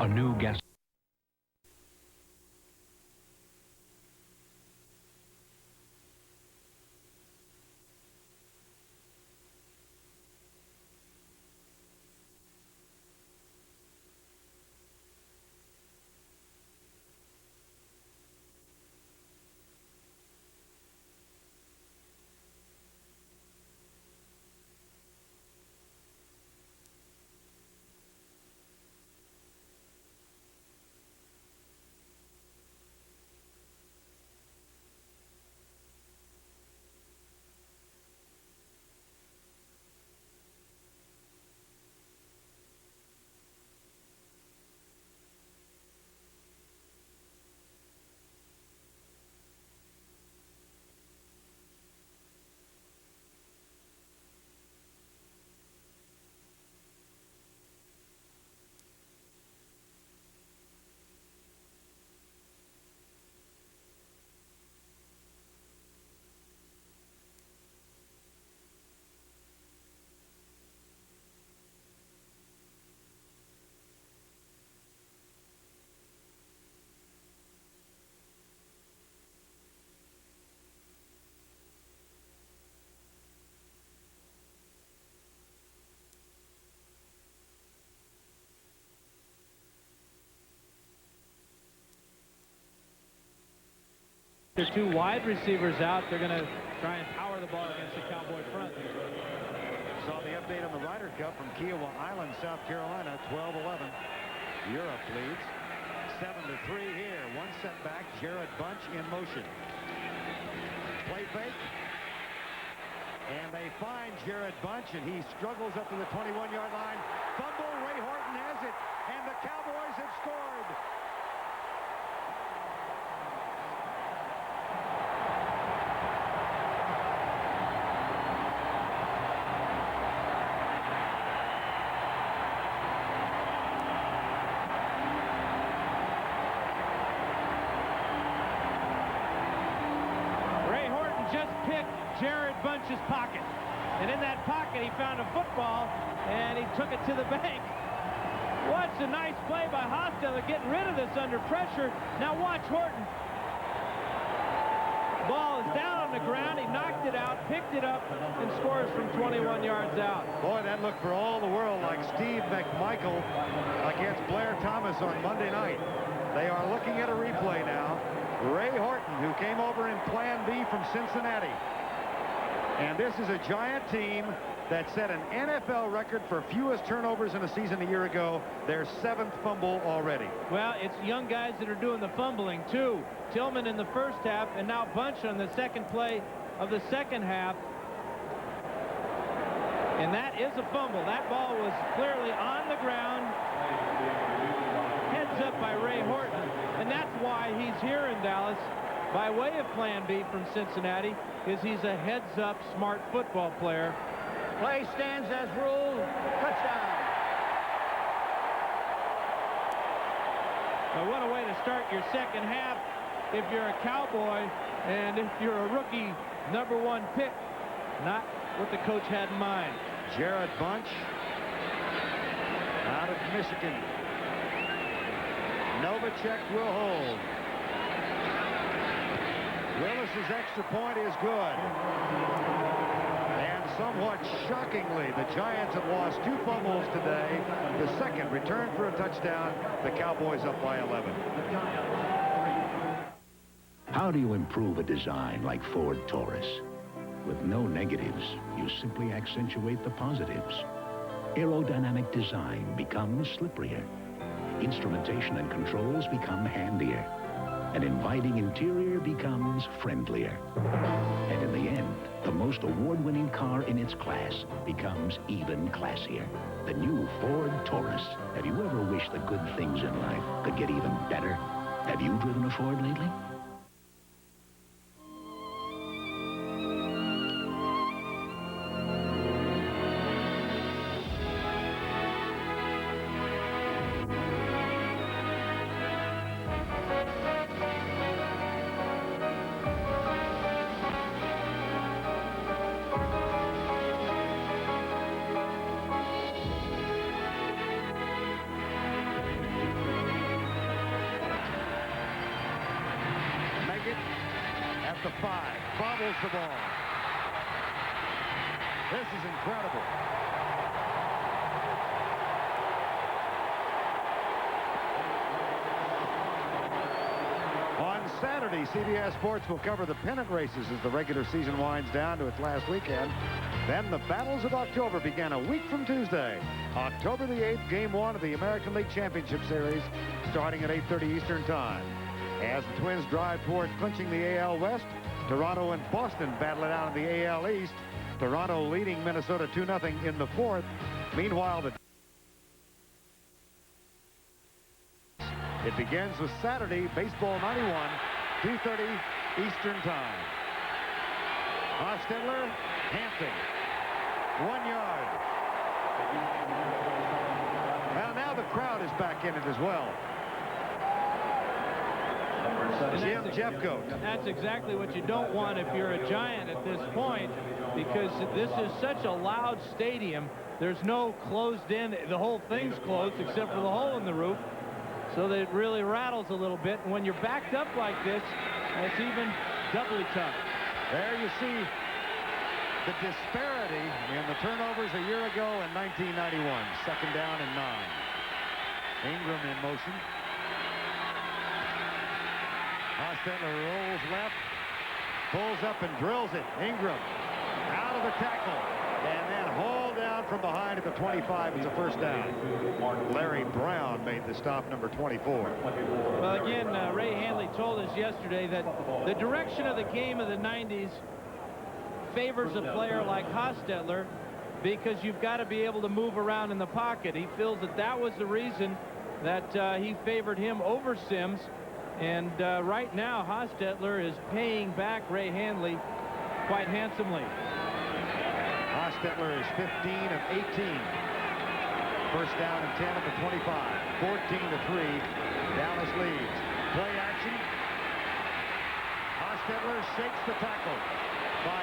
A new gas. There's two wide receivers out. They're going to try and power the ball against the Cowboy front. Saw the update on the Ryder Cup from Kiowa Island, South Carolina, 12-11. Europe leads 7-3 here. One setback. Jared Bunch in motion. Play fake. And they find Jared Bunch, and he struggles up to the 21-yard line. Fumble. Ray Horton has it, and the Cowboys have scored. Jared Bunch's pocket, and in that pocket he found a football and he took it to the bank. Watch a nice play by Hostetler getting rid of this under pressure. Now watch Horton. Ball is down on the ground. He knocked it out, picked it up, and scores from 21 yards out. Boy, that looked for all the world like Steve McMichael against Blair Thomas on Monday night. They are looking at a replay now. Ray Horton, who came over in Plan B from Cincinnati. And this is a Giant team that set an NFL record for fewest turnovers in a season a year ago. Their 7th fumble already. Well, it's young guys that are doing the fumbling, too. Tillman in the first half, and now Bunch on the second play of the second half. And that is a fumble. That ball was clearly on the ground. Heads up by Ray Horton. And that's why he's here in Dallas by way of Plan B from Cincinnati, is he's a heads-up smart football player. Play stands as ruled. Touchdown. Now, what a way to start your second half if you're a Cowboy and if you're a rookie #1 pick. Not what the coach had in mind. Jared Bunch out of Michigan. Novacek will hold. Willis's extra point is good. And somewhat shockingly, the Giants have lost 2 fumbles today. The second return for a touchdown. The Cowboys up by 11. How do you improve a design like Ford Taurus? With no negatives, you simply accentuate the positives. Aerodynamic design becomes slipperier. Instrumentation and controls become handier. An inviting interior becomes friendlier. And in the end, the most award-winning car in its class becomes even classier. The new Ford Taurus. Have you ever wished the good things in life could get even better? Have you driven a Ford lately? the 5. Fumbles the ball. This is incredible. On Saturday, CBS Sports will cover the pennant races as the regular season winds down to its last weekend. Then the battles of October begin a week from Tuesday. October the 8th, Game 1 of the American League Championship Series, starting at 8:30 Eastern Time. As the Twins drive towards clinching the AL West, Toronto and Boston battle it out in the AL East. Toronto leading Minnesota 2-0 in the 4th. Meanwhile, it begins with Saturday, Baseball 91, 2:30 Eastern Time. Hostetler, Hampton, 1 yard. Well, now the crowd is back in it as well. Jim Jeffcoat. That's exactly what you don't want if you're a Giant at this point, because this is such a loud stadium. There's no closed in. The whole thing's closed except for the hole in the roof, so that it really rattles a little bit. And when you're backed up like this, it's even doubly tough. There you see the disparity in the turnovers a year ago in 1991. 2nd down and 9. Ingram in motion. Hostetler rolls left, pulls up and drills it. Ingram out of the tackle, and then hauled down from behind at the 25. It's a 1st down. Larry Brown made the stop, number 24. Well, again, Ray Handley told us yesterday that the direction of the game of the 90s favors a player like Hostetler, because you've got to be able to move around in the pocket. He feels that that was the reason that he favored him over Sims. And right now, Hostetler is paying back Ray Handley quite handsomely. Hostetler is 15 of 18. 1st down and 10 at the 25. 14-3. Dallas leads. Play action. Hostetler shakes the tackle by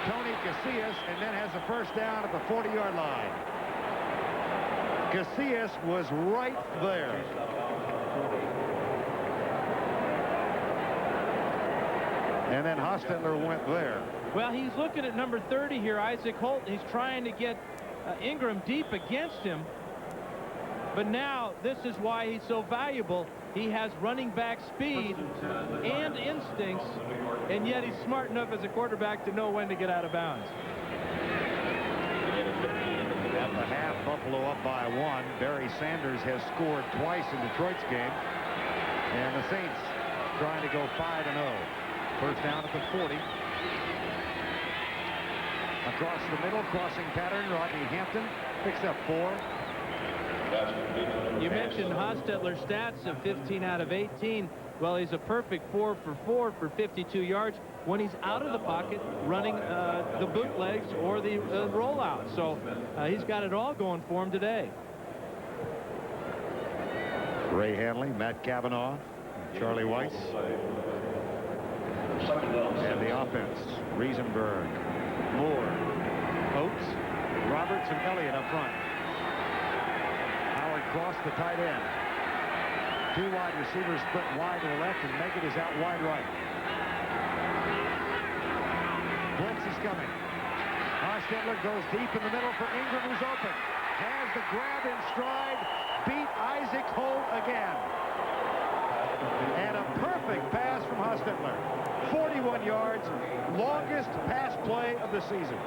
Tony Casillas, and then has a 1st down at the 40-yard line. Casillas was right there. And then Hostetler went there. Well, he's looking at number 30 here, Isaac Holt. He's trying to get Ingram deep against him. But now, this is why he's so valuable. He has running back speed and instincts, and yet he's smart enough as a quarterback to know when to get out of bounds. At the half, Buffalo up by 1. Barry Sanders has scored twice in Detroit's game. And the Saints trying to go 5-0. 1st down at the 40. Across the middle, crossing pattern. Rodney Hampton picks up 4. You mentioned Hostetler's stats of 15 out of 18. Well, he's a perfect 4 for 4 for 52 yards when he's out of the pocket running the bootlegs or the rollout. So he's got it all going for him today. Ray Handley, Matt Cavanaugh, Charlie Weiss. And the offense, Riesenberg, Moore, Oates, Roberts, and Elliott up front. Howard Cross, the tight end. 2 wide receivers split wide to the left, and Meggett is out wide right. Blitz is coming. Hostetler goes deep in the middle for Ingram, who's open. Has the grab in stride, beat Isaac Holt again. And a perfect pass from Hostetler. 41 yards, longest pass play of the season.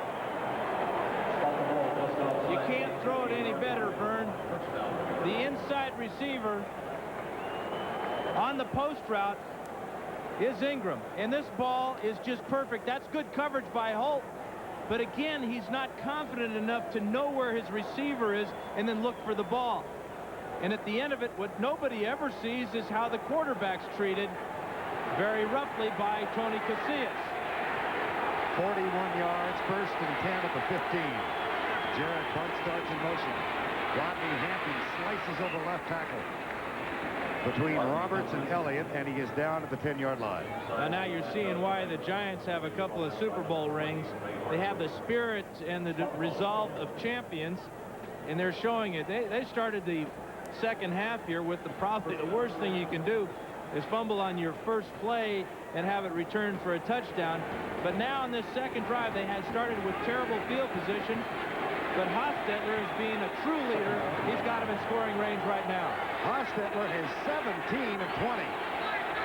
You can't throw it any better, Vern. The inside receiver on the post route is Ingram, and this ball is just perfect. That's good coverage by Holt, but again, he's not confident enough to know where his receiver is and then look for the ball. And at the end of it, what nobody ever sees is how the quarterback's treated very roughly by Tony Casillas. 41 yards, 1st and 10 at the 15. Jared Bunt starts in motion. Rodney Hampton slices over left tackle between Roberts and Elliott, and he is down at the 10-yard line. Now you're seeing why the Giants have a couple of Super Bowl rings. They have the spirit and the resolve of champions, and they're showing it. They started the second half here with probably the worst thing you can do is fumble on your first play and have it returned for a touchdown. But now on this second drive, they had started with terrible field position. But Hostetler is being a true leader. He's got him in scoring range right now. Hostetler is 17 of 20.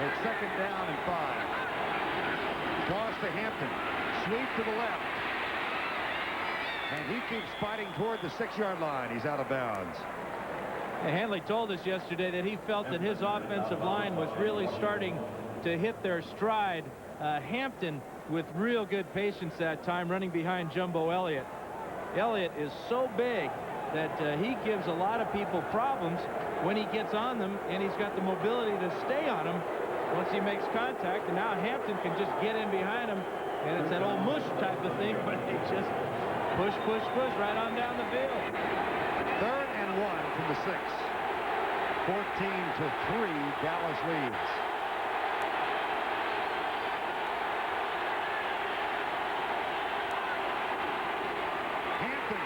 It's second down and 5. Toss to Hampton. Sweep to the left. And he keeps fighting toward the 6-yard line. He's out of bounds. Hanley told us yesterday that he felt that his offensive line was really starting to hit their stride. Hampton with real good patience that time, running behind Jumbo Elliott. Elliott is so big that he gives a lot of people problems when he gets on them, and he's got the mobility to stay on them once he makes contact. And now Hampton can just get in behind him, and it's that old mush type of thing, but he just push, push, push right on down the field. 3rd and 1 from the 6. 14-3, Dallas leads. Hampton.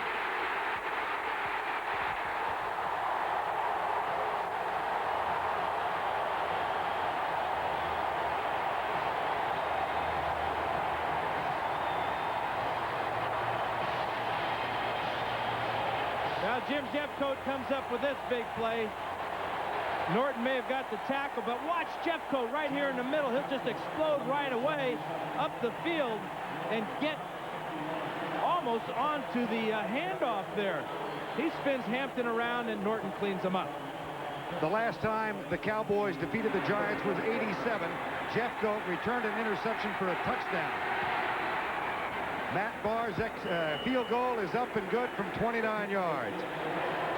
Now Jim Jeffcoat comes up with this big play. Norton may have got the tackle, but watch Jeffcoat right here in the middle. He'll just explode right away up the field and get almost onto the handoff there. He spins Hampton around, and Norton cleans him up. The last time the Cowboys defeated the Giants was '87. Jeffcoat returned an interception for a touchdown. Matt Bahr's field goal is up and good from 29 yards.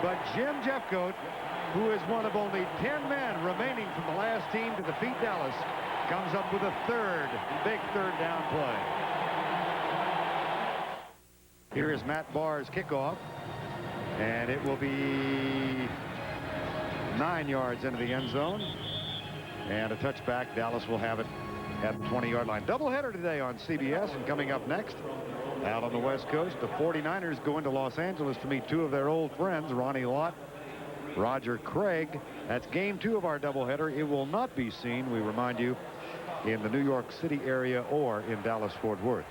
But Jim Jeffcoat, who is one of only 10 men remaining from the last team to defeat Dallas, comes up with a big third down play. Here is Matt Bahr's kickoff, and it will be 9 yards into the end zone, and a touchback. Dallas will have it at the 20-yard line. Doubleheader today on CBS, and coming up next, out on the West Coast, the 49ers go into Los Angeles to meet 2 of their old friends, Ronnie Lott, Roger Craig. That's game 2 of our doubleheader. It will not be seen, we remind you, in the New York City area or in Dallas-Fort Worth.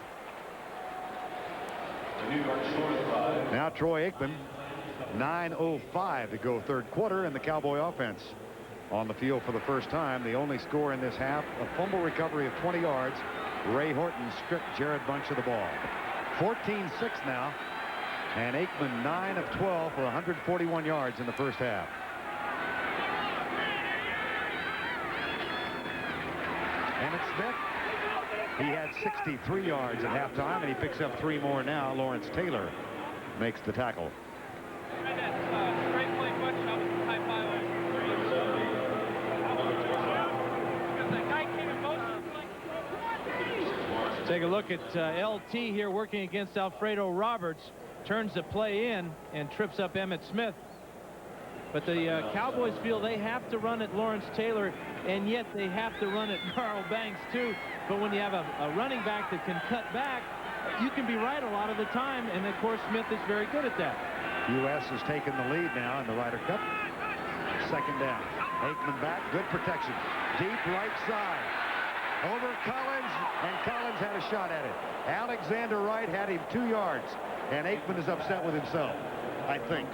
Now Troy Aikman, 9:05 to go third quarter, and the Cowboy offense on the field for the first time. The only score in this half, a fumble recovery of 20 yards. Ray Horton stripped Jared Bunch of the ball. 14-6 now, and Aikman 9 of 12 for 141 yards in the first half. Emmitt Smith, he had 63 yards at halftime, and he picks up 3 more now. Lawrence Taylor makes the tackle. Take a look at LT here working against Alfredo Roberts. Turns the play in and trips up Emmitt Smith. But the Cowboys feel they have to run at Lawrence Taylor, and yet they have to run at Carl Banks too. But when you have a running back that can cut back, you can be right a lot of the time, and of course Smith is very good at that. U.S. has taken the lead now in the Ryder Cup. Second down. Aikman back, good protection. Deep right side. Over Collins, and Collins had a shot at it. Alexander Wright had him 2 yards, and Aikman is upset with himself, I think.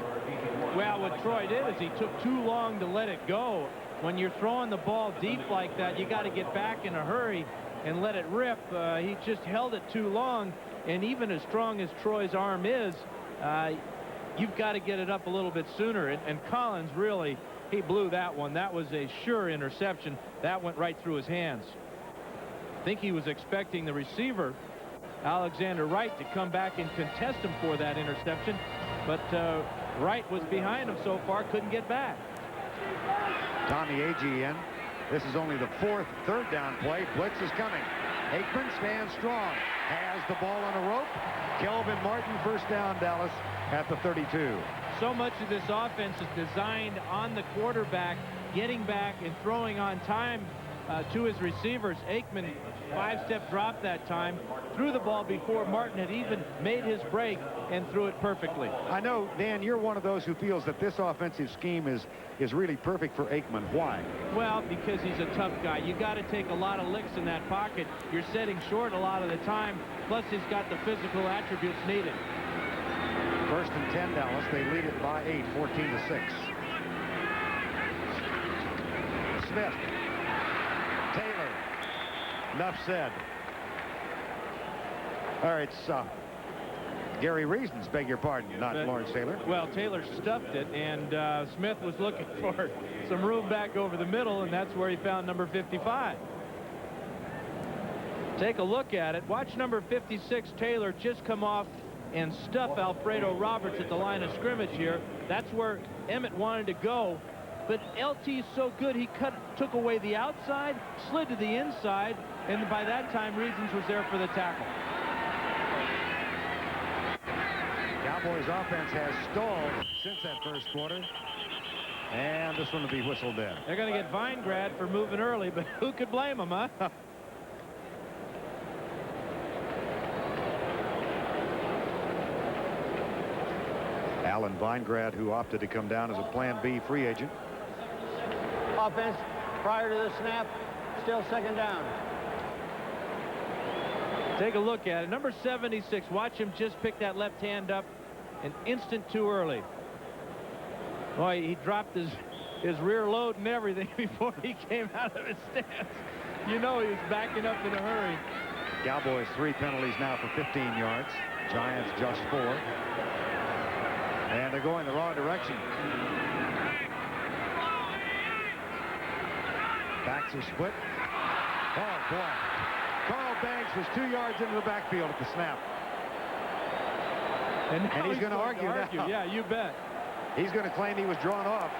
Well, what Troy did is he took too long to let it go. When you're throwing the ball deep like that, you got to get back in a hurry and let it rip. He just held it too long, and even as strong as Troy's arm is, you've got to get it up a little bit sooner. And Collins really, he blew that one. That was a sure interception. That went right through his hands. I think he was expecting the receiver, Alexander Wright, to come back and contest him for that interception, but Wright was behind him so far, couldn't get back. Tommy Agee in. This is only the 4th third down play. Blitz is coming. Aikman stands strong. Has the ball on a rope. Kelvin Martin, first down, Dallas at the 32. So much of this offense is designed on the quarterback, getting back and throwing on time. to his receivers. Aikman, 5-step drop that time, threw the ball before Martin had even made his break and threw it perfectly. I know, Dan, you're one of those who feels that this offensive scheme is really perfect for Aikman. Why? Well, because he's a tough guy. You got to take a lot of licks in that pocket. You're setting short a lot of the time. Plus, he's got the physical attributes needed. 1st and 10, Dallas. They lead it by 8, 14-6. Smith. Taylor. Enough said. All right, Gary Reasons, beg your pardon, not Lawrence Taylor. Well, Taylor stuffed it, and Smith was looking for some room back over the middle, and that's where he found number 55. Take a look at it. Watch number 56, Taylor, just come off and stuff Alfredo Roberts at the line of scrimmage here. That's where Emmitt wanted to go. But LT's so good, he took away the outside, slid to the inside, and by that time, Reasons was there for the tackle. Cowboys offense has stalled since that first quarter. And this one will be whistled in. They're going to get Vinograd for moving early, but who could blame them, huh? Alan Vinograd, who opted to come down as a Plan B free agent. Offense prior to the snap, still 2nd down. Take a look at it. Number 76, watch him just pick that left hand up an instant too early. Boy, he dropped his rear load and everything before he came out of his stance. You know he was backing up in a hurry. Cowboys 3 penalties now for 15 yards. Giants just 4. And they're going the wrong direction. Backs are split. Oh, boy. Carl Banks was 2 yards into the backfield at the snap. And he's going to argue now. Yeah, you bet. He's going to claim he was drawn off.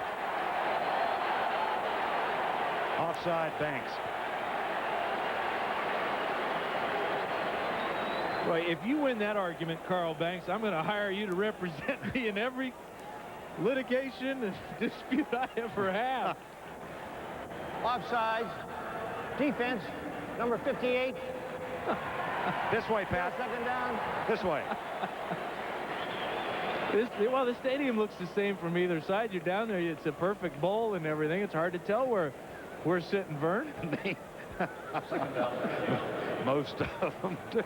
Offside, Banks. Boy, if you win that argument, Carl Banks, I'm going to hire you to represent me in every litigation and dispute I ever have. Offsides. Defense, number 58. This way, Pat. 2nd down. This way. Well, the stadium looks the same from either side. You're down there. It's a perfect bowl and everything. It's hard to tell where we're sitting, Vern. Most of them do.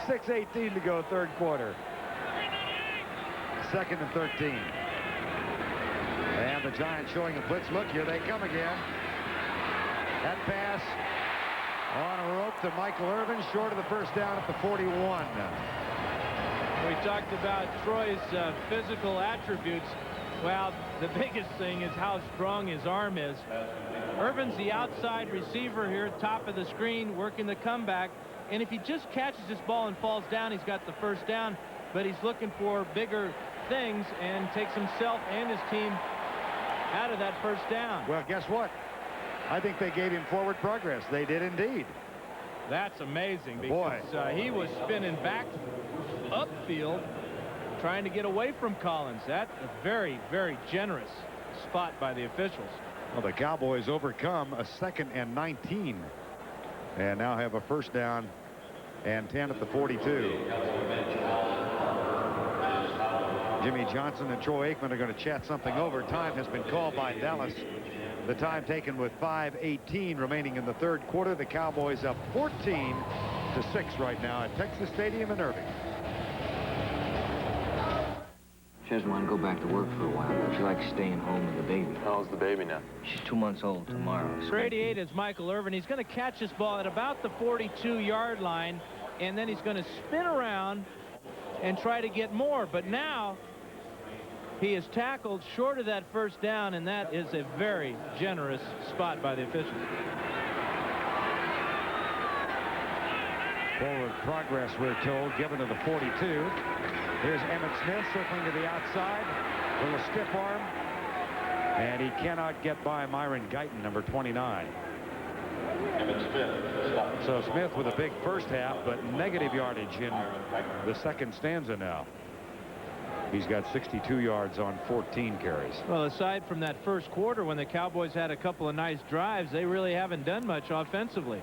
6:18 to go, 3rd quarter. 2nd and 13. And the Giants showing a blitz look. Here they come again. That pass on a rope to Michael Irvin, short of the 1st down at the 41. We talked about Troy's physical attributes. Well, the biggest thing is how strong his arm is. Irvin's the outside receiver here, top of the screen, working the comeback. And if he just catches this ball and falls down, he's got the 1st down. But he's looking for bigger things and takes himself and his team out of that 1st down. Well, guess what? I think they gave him forward progress. They did indeed. That's amazing because he was spinning back upfield trying to get away from Collins. That's a very, very generous spot by the officials. Well, the Cowboys overcome a 2nd and 19 and now have a 1st down and 10 at the 42. Jimmy Johnson and Troy Aikman are going to chat something over. Time has been called by Dallas. The time taken with 5:18 remaining in the 3rd quarter. The Cowboys up 14-6 right now at Texas Stadium in Irving. She doesn't want to go back to work for a while. She likes staying home with the baby. How old's the baby now? She's 2 months old tomorrow. For 88 is Michael Irvin. He's going to catch this ball at about the 42-yard line, and then he's going to spin around and try to get more. But now he is tackled short of that 1st down, and that is a very generous spot by the officials. Forward progress, we're told, given to the 42. Here's Emmitt Smith circling to the outside. Little stiff arm. And he cannot get by Myron Guyton, number 29. Emmitt Smith. So Smith with a big 1st half, but negative yardage in the 2nd stanza now. He's got 62 yards on 14 carries. Well, aside from that first quarter when the Cowboys had a couple of nice drives, they really haven't done much offensively.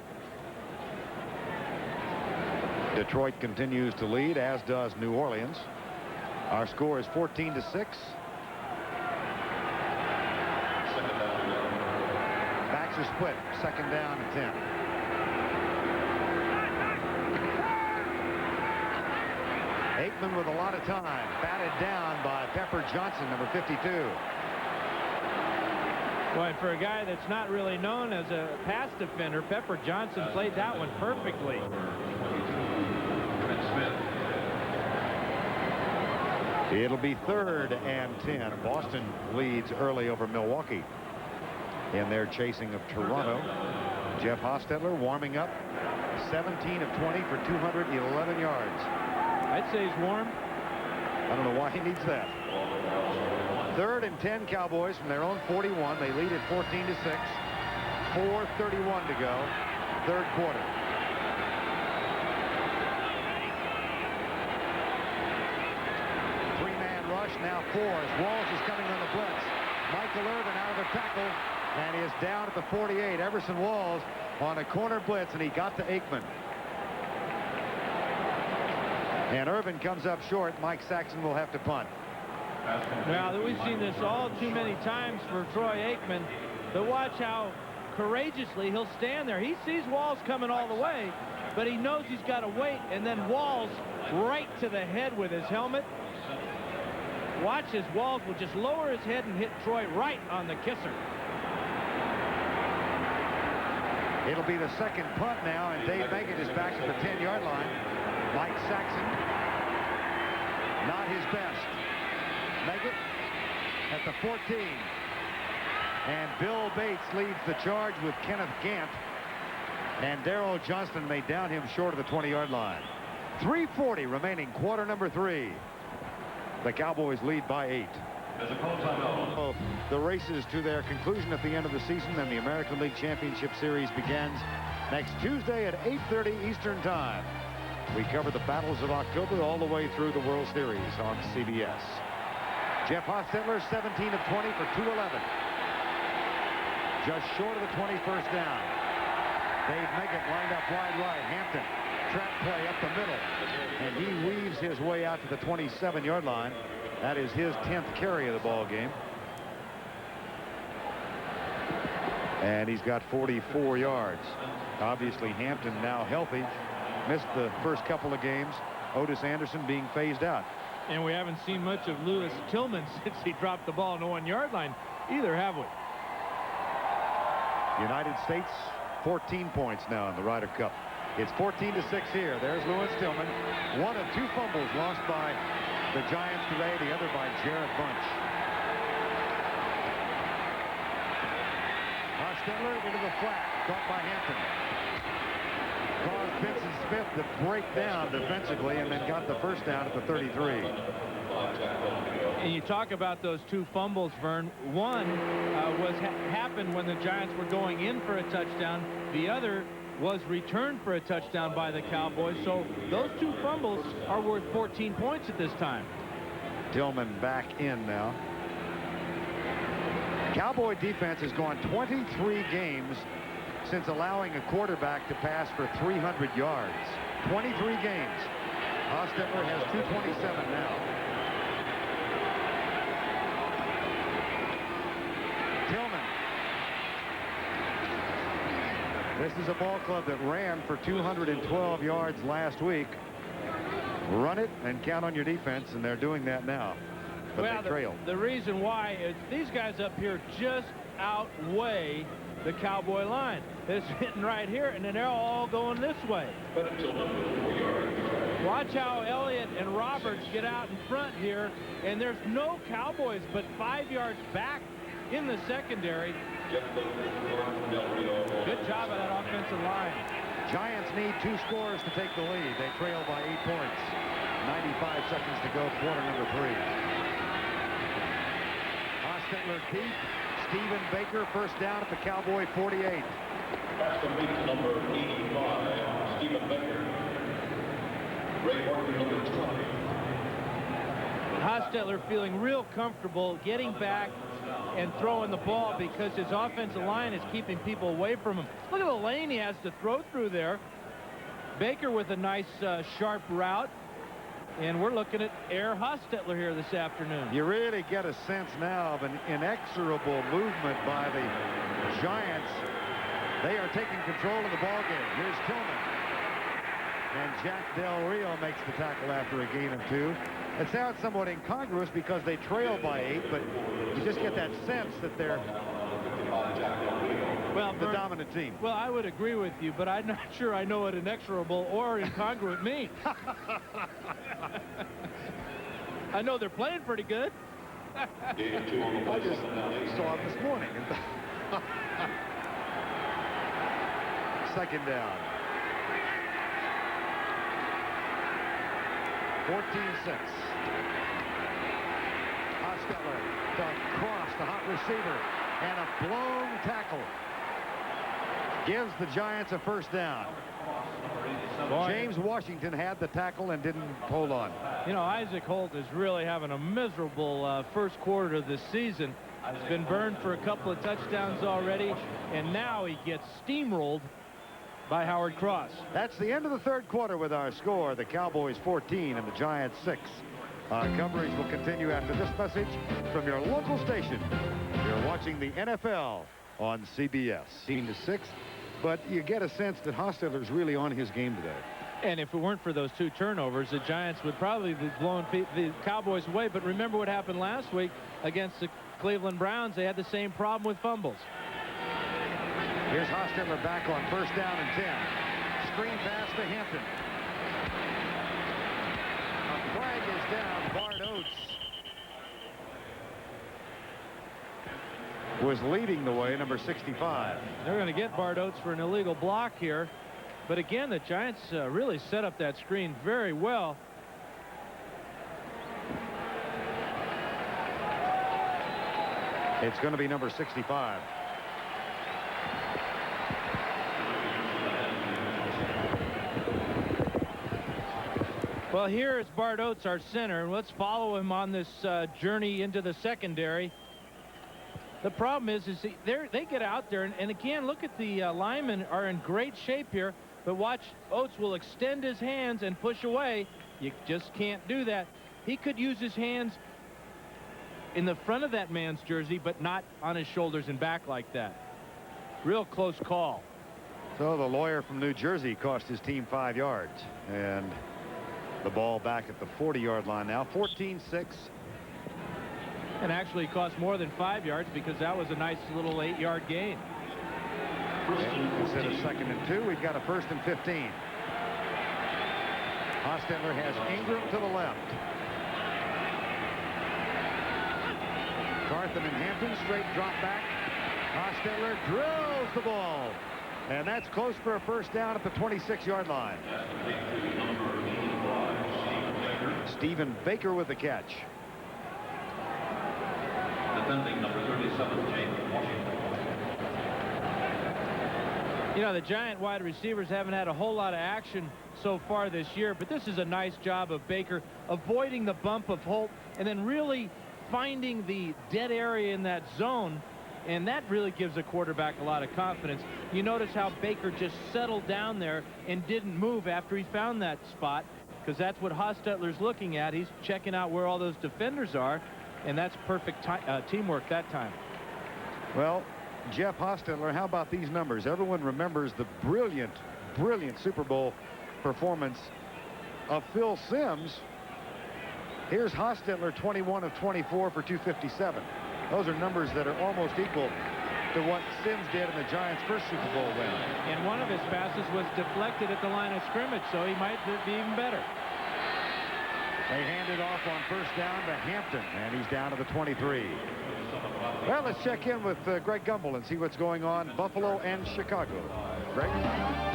Detroit continues to lead, as does New Orleans. Our score is 14-6. Backs are split. Second down and 10. Aikman with a lot of time. Batted down by Pepper Johnson, number 52. Boy, for a guy that's not really known as a pass defender, Pepper Johnson played that one perfectly. It'll be 3rd and 10. Boston leads early over Milwaukee in their chasing of Toronto. Jeff Hostetler warming up. 17 of 20 for 211 yards. I'd say he's warm. I don't know why he needs that. 3rd and 10 Cowboys from their own 41. They lead at 14-6. 4:31 to go. 3rd quarter. Now 4 as Walls is coming on the blitz. Michael Irvin out of the tackle and is down at the 48. Everson Walls on a corner blitz, and he got to Aikman. And Irvin comes up short. Mike Saxon will have to punt. Now, we've seen this all too many times for Troy Aikman. But watch how courageously he'll stand there. He sees Walls coming all the way, but he knows he's got to wait, and then Walls right to the head with his helmet. Watch as Walls will just lower his head and hit Troy right on the kisser. It'll be the second punt now, and Dave Meggett is back at the 10-yard line. Mike Saxon, not his best. Meggett at the 14. And Bill Bates leads the charge with Kenneth Gant. And Darrell Johnston may down him short of the 20-yard line. 3:40 remaining, quarter number 3. The Cowboys lead by 8. The races to their conclusion at the end of the season, and the American League Championship Series begins next Tuesday at 8:30 Eastern Time. We cover the battles of October all the way through the World Series on CBS. Jeff Hostetler, 17 of 20 for 211. Just short of the 21st down. Dave Meggett lined up wide right. Hampton, trap play up the middle. And he weaves his way out to the 27-yard line. That is his 10th carry of the ball game. And he's got 44 yards. Obviously, Hampton now healthy. Missed the first couple of games. Otis Anderson being phased out. And we haven't seen much of Lewis Tillman since he dropped the ball on the 1-yard line either, have we? United States 14 points now in the Ryder Cup. It's 14-6 here. There's Lewis Tillman. One of 2 fumbles lost by the Giants today, the other by Jared Bunch. Hostetler into the flat, caught by Hampton. Caused Vincent Smith to break down defensively and then got the first down at the 33. And you talk about those 2 fumbles, Vern. One happened when the Giants were going in for a touchdown. The other was returned for a touchdown by the Cowboys. So those 2 fumbles are worth 14 points at this time. Tillman back in now. Cowboy defense has gone 23 games since allowing a quarterback to pass for 300 yards. 23 games. Hostetler has 227 now. Tillman. This is a ball club that ran for 212 yards last week. Run it and count on your defense, and they're doing that now. But well, they trailed. The reason why is these guys up here just outweigh the Cowboy line. It's hitting right here, and then they're all going this way. Watch how Elliott and Roberts get out in front here, and there's no Cowboys but 5 yards back in the secondary. Good job of that offensive line. Giants need 2 scores to take the lead. They trail by 8 points. 95 seconds to go, quarter number 3. Hostetler deep. Stephen Baker first down at the Cowboy 48. Pass complete to number 85, Stephen Baker. Ray Horton, number 20. Hostetler feeling real comfortable getting back and throwing the ball because his offensive line is keeping people away from him. Look at the lane he has to throw through there. Baker with a nice sharp route. And we're looking at Air Hostetler here this afternoon. You really get a sense now of an inexorable movement by the Giants. They are taking control of the ball game. Here's Tillman. And Jack Del Rio makes the tackle after a gain of 2. It sounds somewhat incongruous because they trail by 8, but you just get that sense that they're the dominant team. Well, I would agree with you, but I'm not sure I know what inexorable or incongruent means. I know they're playing pretty good. I just saw it this morning. Second down. 14-6. Hostetler to cross the hot receiver, and a blown tackle gives the Giants a first down. James Washington had the tackle and didn't hold on. You know, Isaac Holt is really having a miserable first quarter of this season. He's been burned for a couple of touchdowns already, and now he gets steamrolled by Howard Cross. That's the end of the third quarter with our score. The Cowboys 14 and the Giants 6. Our coverage will continue after this message from your local station. You're watching the NFL on CBS. 14-6, but you get a sense that Hostetler's really on his game today. And if it weren't for those 2 turnovers, the Giants would probably be blowing the Cowboys away. But remember what happened last week against the Cleveland Browns. They had the same problem with fumbles. Here's Hostetler back on first down and 10. Screen pass to Hampton. A flag is down. Bart Oates was leading the way, number 65. They're going to get Bart Oates for an illegal block here. But again, the Giants really set up that screen very well. It's going to be number 65. Well, here is Bart Oates, our center, and let's follow him on this journey into the secondary. The problem is they get out there, and again, look at the linemen are in great shape here, but watch, Oates will extend his hands and push away. You just can't do that. He could use his hands in the front of that man's jersey, but not on his shoulders and back like that. Real close call. So the lawyer from New Jersey cost his team 5 yards, and the ball back at the 40-yard line now. 14-6. And actually cost more than 5 yards because that was a nice little 8-yard gain. Instead of 2nd and 2, we've got a 1st and 15. Hostetler has Ingram to the left. Carthon and Hampton straight drop back. Hostetler drills the ball. And that's close for a first down at the 26-yard line. Stephen Baker with the catch. Defending number 37, James Washington. You know, the Giant wide receivers haven't had a whole lot of action so far this year, but this is a nice job of Baker avoiding the bump of Holt and then really finding the dead area in that zone, and that really gives a quarterback a lot of confidence. You notice how Baker just settled down there and didn't move after he found that spot, because that's what Hostetler's looking at. He's checking out where all those defenders are, and that's perfect teamwork that time. Well, Jeff Hostetler, how about these numbers? Everyone remembers the brilliant Super Bowl performance of Phil Simms. Here's Hostetler, 21 of 24 for 257. Those are numbers that are almost equal to what Simms did in the Giants' first Super Bowl win. And one of his passes was deflected at the line of scrimmage, so he might be even better. They hand it off on first down to Hampton, and he's down to the 23. Well, let's check in with Greg Gumbel and see what's going on Buffalo and Chicago. Greg?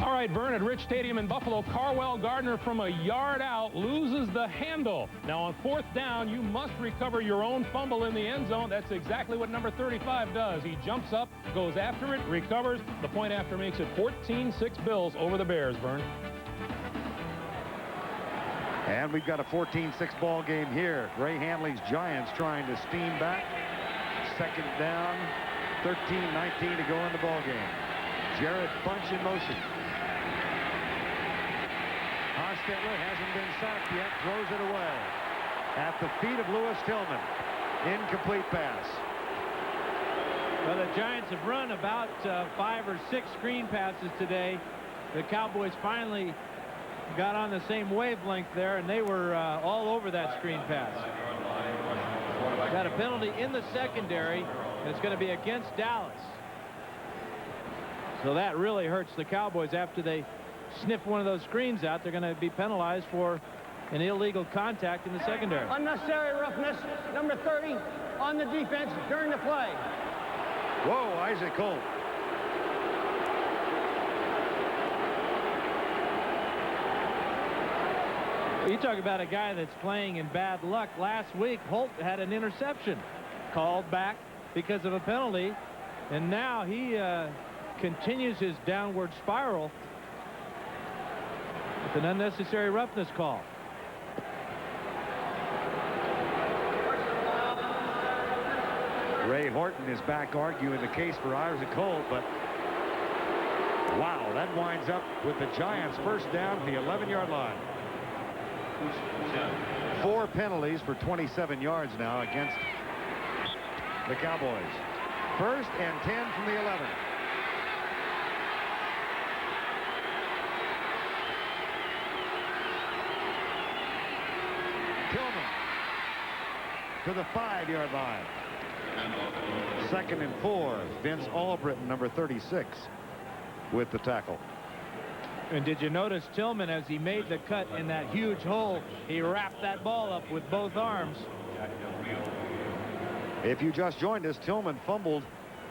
All right, Vern, at Rich Stadium in Buffalo, Carwell Gardner from a yard out loses the handle. Now on fourth down, you must recover your own fumble in the end zone. That's exactly what number 35 does. He jumps up, goes after it, recovers. The point after makes it 14-6 Bills over the Bears, Vern. And we've got a 14-6 ball game here. Ray Handley's Giants trying to steam back. Second down, 13-19 to go in the ball game. Jared Bunch in motion. Hostetler hasn't been sacked yet, throws it away. At the feet of Lewis Tillman. Incomplete pass. Well, the Giants have run about 5 or 6 screen passes today. The Cowboys finally got on the same wavelength there, and they were all over that screen pass. Got a penalty in the secondary, and it's going to be against Dallas. So that really hurts the Cowboys. After they sniff one of those screens out, they're going to be penalized for an illegal contact in the secondary. Unnecessary roughness, number 30, on the defense during the play. Whoa, Isaac Holt. You talk about a guy that's playing in bad luck. Last week, Holt had an interception called back because of a penalty, and now he continues his downward spiral with an unnecessary roughness call. Ray Horton is back arguing the case for Isaac Holt, but wow, that winds up with the Giants first down at the 11-yard line. 4 penalties for 27 yards now against the Cowboys. First and 10 from the 11. Tillman to the 5-yard line. Second and 4. Vince Albritton, number 36, with the tackle. And did you notice Tillman, as he made the cut in that huge hole, he wrapped that ball up with both arms. If you just joined us, Tillman fumbled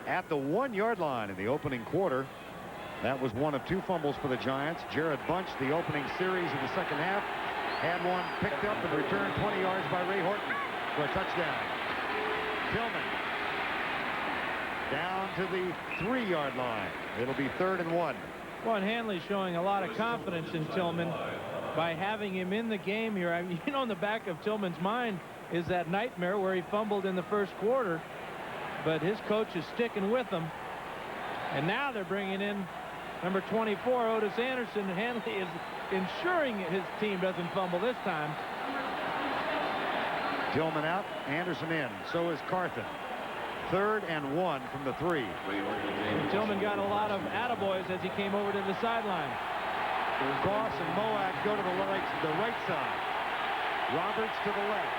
at the 1-yard line in the opening quarter. That was one of 2 fumbles for the Giants. Jared Bunch, the opening series of the second half, had one picked up and returned 20 yards by Ray Horton for a touchdown. Tillman down to the 3-yard line. It'll be 3rd and 1. Well, and Handley's showing a lot of confidence in Tillman by having him in the game here. I mean, you know, in the back of Tillman's mind is that nightmare where he fumbled in the first quarter, but his coach is sticking with him. And now they're bringing in number 24, Otis Anderson. Handley is ensuring his team doesn't fumble this time. Tillman out, Anderson in. So is Carthen. 3rd and 1 from the 3. And Tillman got a lot of attaboys as he came over to the sideline. Goss and Moak go to the right side. Roberts to the left.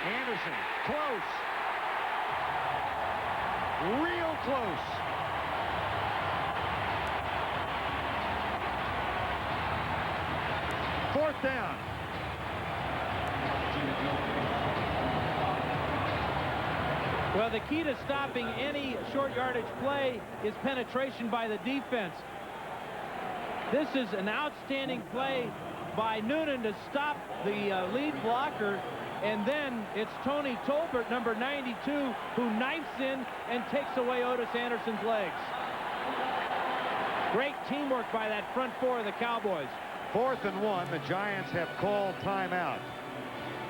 Anderson, close. Real close. Fourth down. Well, the key to stopping any short yardage play is penetration by the defense. This is an outstanding play by Noonan to stop the lead blocker, and then it's Tony Tolbert, number 92, who knifes in and takes away Otis Anderson's legs. Great teamwork by that front 4 of the Cowboys. 4th and 1. The Giants have called timeout.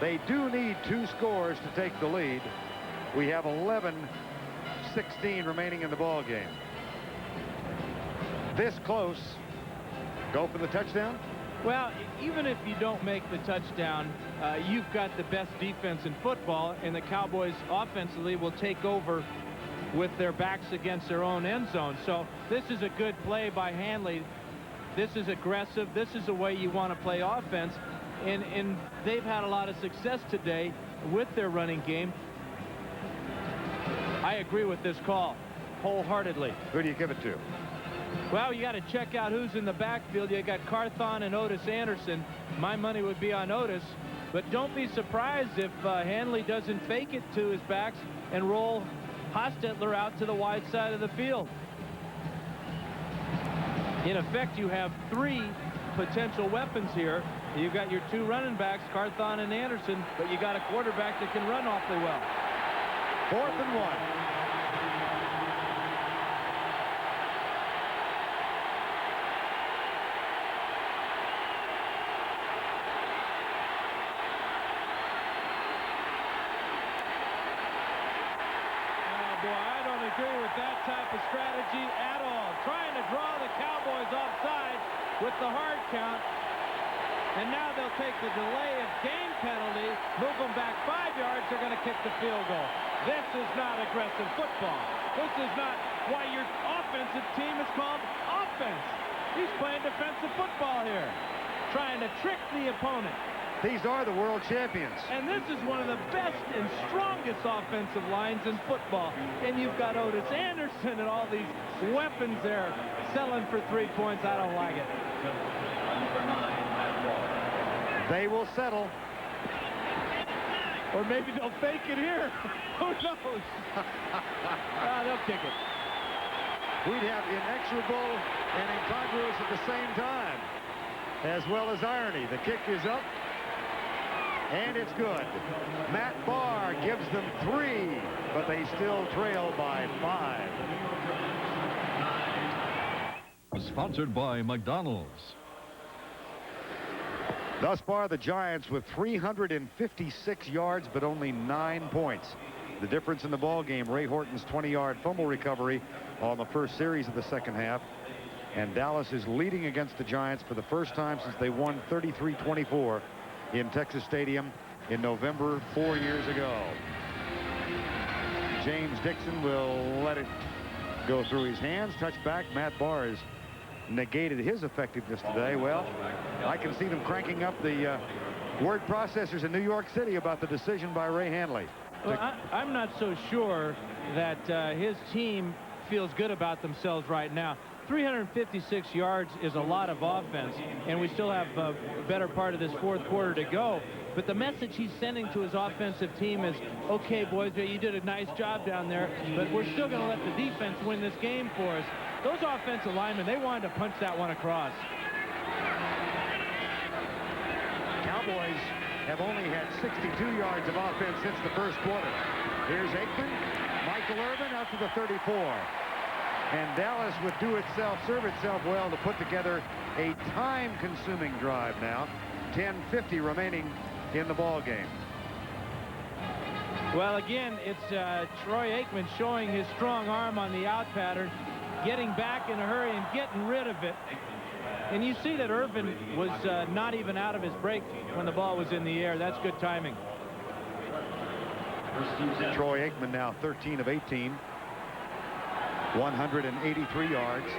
They do need 2 scores to take the lead. We have 11-16 remaining in the ball game. This close. Go for the touchdown? Well, even if you don't make the touchdown, you've got the best defense in football, and the Cowboys offensively will take over with their backs against their own end zone. So this is a good play by Handley. This is aggressive. This is the way you want to play offense. And they've had a lot of success today with their running game. I agree with this call wholeheartedly. Who do you give it to? Well, you got to check out who's in the backfield. You got Carthon and Otis Anderson. My money would be on Otis. But don't be surprised if Handley doesn't fake it to his backs and roll Hostetler out to the wide side of the field. In effect, you have 3 potential weapons here. You've got your 2 running backs, Carthon and Anderson, but you got a quarterback that can run awfully well. 4th and 1. agree with that type of strategy at all. Trying to draw the Cowboys offside with the hard count. And now they'll take the delay of game penalty, move them back 5 yards. They're going to kick the field goal. This is not aggressive football. This is not why your offensive team is called offense. He's playing defensive football here, trying to trick the opponent. These are the world champions. And this is one of the best and strongest offensive lines in football. And you've got Otis Anderson and all these weapons there selling for 3 points. I don't like it. They will settle. Or maybe they'll fake it here. Who knows? They'll kick it. We'd have inexorable and incongruous at the same time, as well as irony. The kick is up, and it's good. Matt Bahr gives them 3, but they still trail by 5. Sponsored by McDonald's. Thus far, the Giants with 356 yards, but only 9 points. The difference in the ball game, Ray Horton's 20-yard fumble recovery on the first series of the second half. And Dallas is leading against the Giants for the first time since they won 33-24 in Texas Stadium in November 4 years ago. James Dixon will let it go through his hands. Touchback. Matt Bahr has negated his effectiveness today. Well, I can see them cranking up the word processors in New York City about the decision by Ray Handley. Well, I'm not so sure that his team feels good about themselves right now. 356 yards is a lot of offense, and we still have a better part of this fourth quarter to go. But the message he's sending to his offensive team is, okay, boys, you did a nice job down there, but we're still going to let the defense win this game for us. Those offensive linemen, they wanted to punch that one across. Cowboys have only had 62 yards of offense since the first quarter. Here's Aikman. Michael Irvin out to the 34. And Dallas would serve itself well to put together a time-consuming drive now. 10:50 remaining in the ball game. Well, again, it's Troy Aikman showing his strong arm on the out pattern, getting back in a hurry and getting rid of it. And you see that Irvin was not even out of his break when the ball was in the air. That's good timing. Troy Aikman now 13 of 18. 183 yards.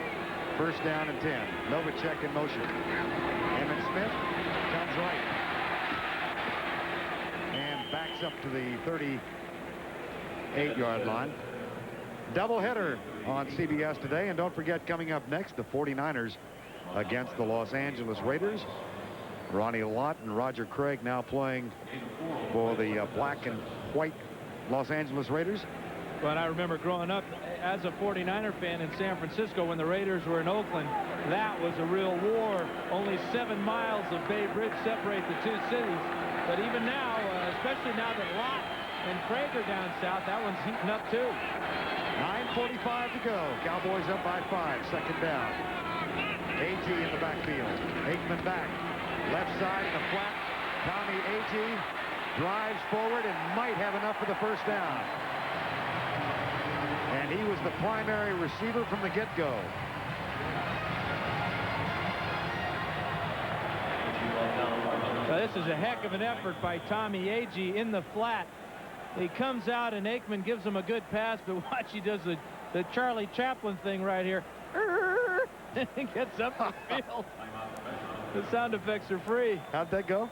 First down and 10. Novacek in motion. Emmitt Smith comes right. And backs up to the 38-yard line. Doubleheader on CBS today. And don't forget, coming up next, the 49ers against the Los Angeles Raiders. Ronnie Lott and Roger Craig now playing for the black and white Los Angeles Raiders. But I remember growing up as a 49er fan in San Francisco when the Raiders were in Oakland. That was a real war. Only 7 miles of Bay Bridge separate the two cities. But even now, especially now that Lott and Craig are down south, that one's heating up too. 9:45 to go. Cowboys up by 5. Second down. A.G. in the backfield. Aikman back. Left side in the flat. Tommy A.G. drives forward and might have enough for the first down. And he was the primary receiver from the get-go. This is a heck of an effort by Tommy Agee in the flat. He comes out and Aikman gives him a good pass, but watch, he does the Charlie Chaplin thing right here. And gets up the field. The sound effects are free. How'd that go?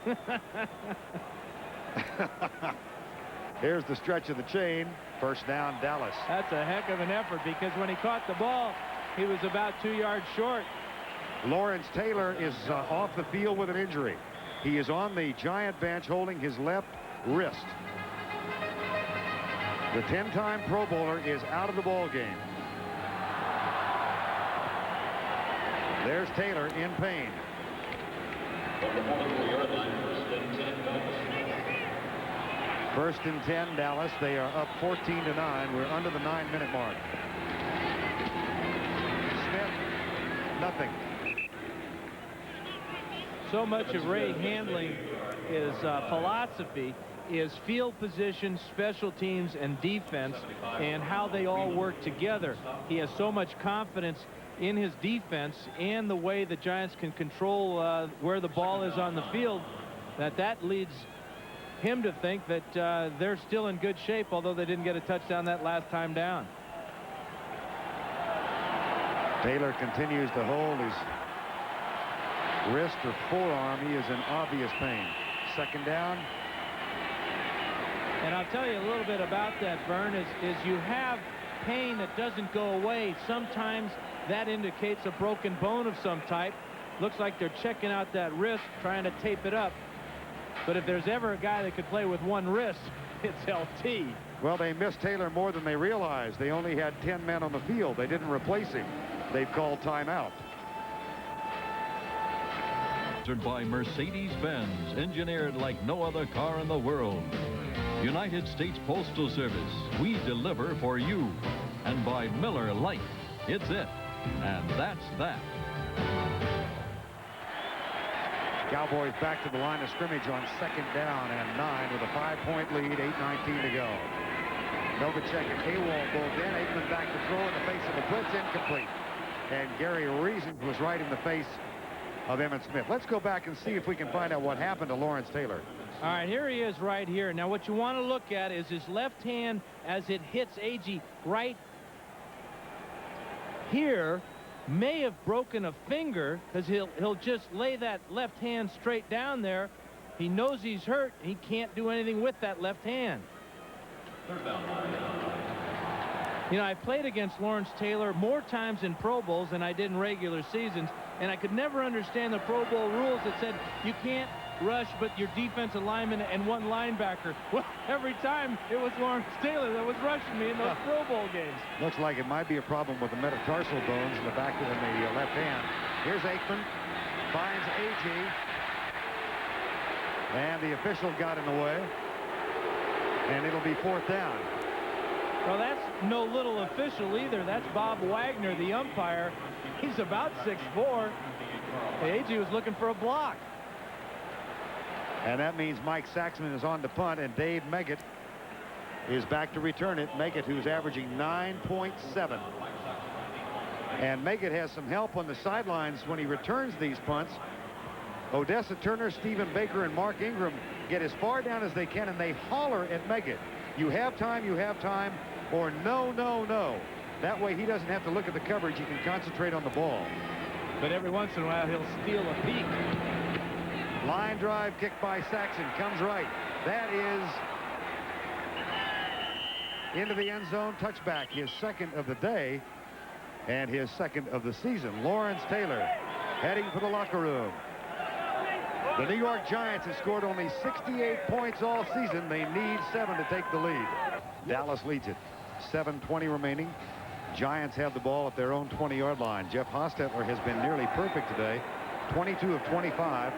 Here's the stretch of the chain. First down, Dallas. That's a heck of an effort because when he caught the ball, he was about 2 yards short. Lawrence Taylor is off the field with an injury. He is on the Giant bench holding his left wrist. The 10-time Pro Bowler is out of the ball game. There's Taylor in pain. First and 10, Dallas. They are up 14-9. We're under the 9-minute mark. Smith, nothing. So much of Ray handling his philosophy is field position, special teams, and defense, and how they all work together. He has so much confidence in his defense and the way the Giants can control where the ball is on the field, that leads him to think that they're still in good shape, although they didn't get a touchdown that last time down. Taylor continues to hold his wrist or forearm. He is in obvious pain. Second down. And I'll tell you a little bit about that, Vern, is you have pain that doesn't go away. Sometimes that indicates a broken bone of some type. Looks like they're checking out that wrist, trying to tape it up. But if there's ever a guy that could play with one wrist, it's LT. Well, they missed Taylor more than they realized. They only had 10 men on the field. They didn't replace him. They've called timeout. Sponsored by Mercedes-Benz, engineered like no other car in the world. United States Postal Service, we deliver for you. And by Miller Lite, it's it. And that's that. Cowboys back to the line of scrimmage on second down and 9 with a 5-point lead, 8:19 to go. Novacek and Awol both in. Aikman back to throw in the face of a blitz, incomplete. And Gary Reason was right in the face of Emmitt Smith. Let's go back and see if we can find out what happened to Lawrence Taylor. All right, here he is right here. Now what you want to look at is his left hand as it hits Agee right here. May have broken a finger, because he'll just lay that left hand straight down there. He knows he's hurt. He can't do anything with that left hand. You know, I played against Lawrence Taylor more times in Pro Bowls than I did in regular seasons, and I could never understand the Pro Bowl rules that said you can't rush but your defensive lineman and one linebacker. Well, every time it was Lawrence Taylor that was rushing me in those Pro Bowl games. Looks like it might be a problem with the metatarsal bones in the back of the left hand. Here's Aikman, finds Agee, and the official got in the way, and it'll be fourth down. Well, that's no little official either. That's Bob Wagner, the umpire. He's about 6'4". Agee was looking for a block. And that means Mike Saxman is on the punt, and Dave Meggett is back to return it. Meggett, who's averaging 9.7. And Meggett has some help on the sidelines when he returns these punts. Odessa Turner, Stephen Baker, and Mark Ingram get as far down as they can, and they holler at Meggett. You have time, or no, no, no. That way he doesn't have to look at the coverage. He can concentrate on the ball. But every once in a while, he'll steal a peek. Line drive kick by Saxon comes right. That is into the end zone. Touchback, his second of the day and his second of the season. Lawrence Taylor heading for the locker room. The New York Giants have scored only 68 points all season. They need 7 to take the lead. Dallas leads it. 7:20 remaining. Giants have the ball at their own 20-yard line. Jeff Hostetler has been nearly perfect today. 22 of 25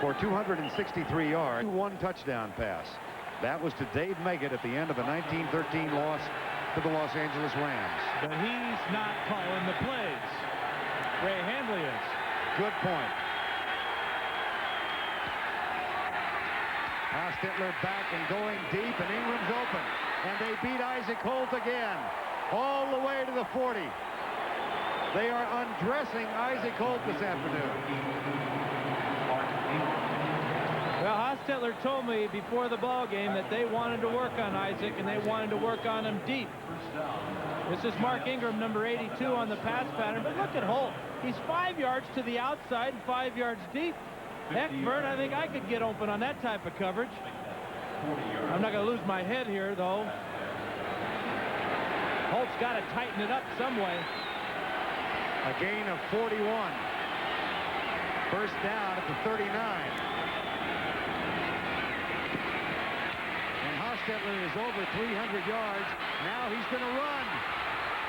for 263 yards. One touchdown pass. That was to Dave Meggett at the end of a 1913 loss to the Los Angeles Rams. But he's not calling the plays. Ray Handley is. Good point. Hostetler back and going deep, and Ingram's open. And they beat Isaac Holt again. All the way to the 40. They are undressing Isaac Holt this afternoon. Well, Hostetler told me before the ball game that they wanted to work on Isaac, and they wanted to work on him deep. This is Mark Ingram, number 82, on the pass pattern. But look at Holt. He's 5 yards to the outside and 5 yards deep. Heck, Vern, I think I could get open on that type of coverage. I'm not going to lose my head here, though. Holt's got to tighten it up some way. A gain of 41. First down at the 39. And Hostetler is over 300 yards. Now he's going to run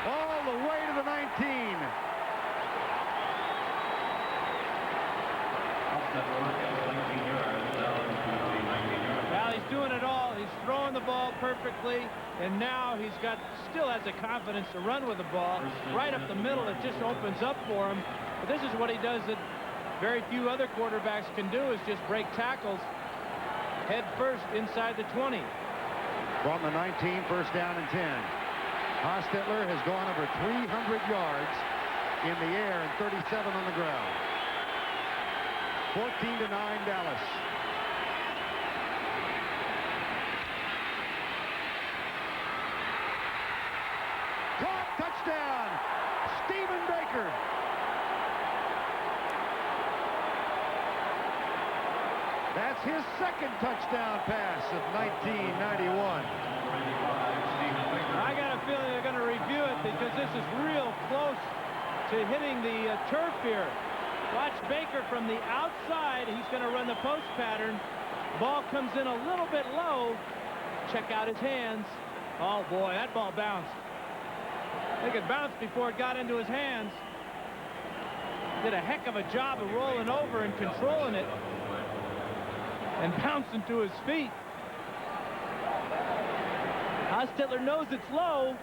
all the way to the 19. Well, he's doing it all. He's throwing the ball perfectly, and now he's still has the confidence to run with the ball right up the middle. It just opens up for him. But this is what he does that very few other quarterbacks can do, is just break tackles. head first inside the 20. From the 19, first down and 10. Hostetler has gone over 300 yards in the air and 37 on the ground. 14-9 Dallas. Caught, touchdown, Stephen Baker. That's his second touchdown pass of 1991. I got a feeling they're going to review it because this is real close to hitting the turf here. Watch Baker from the outside. He's going to run the post pattern. Ball comes in a little bit low. Check out his hands. Oh, boy, that ball bounced. I think it bounced before it got into his hands. Did a heck of a job of rolling over and controlling it and bouncing to his feet. Hostetler knows it's low.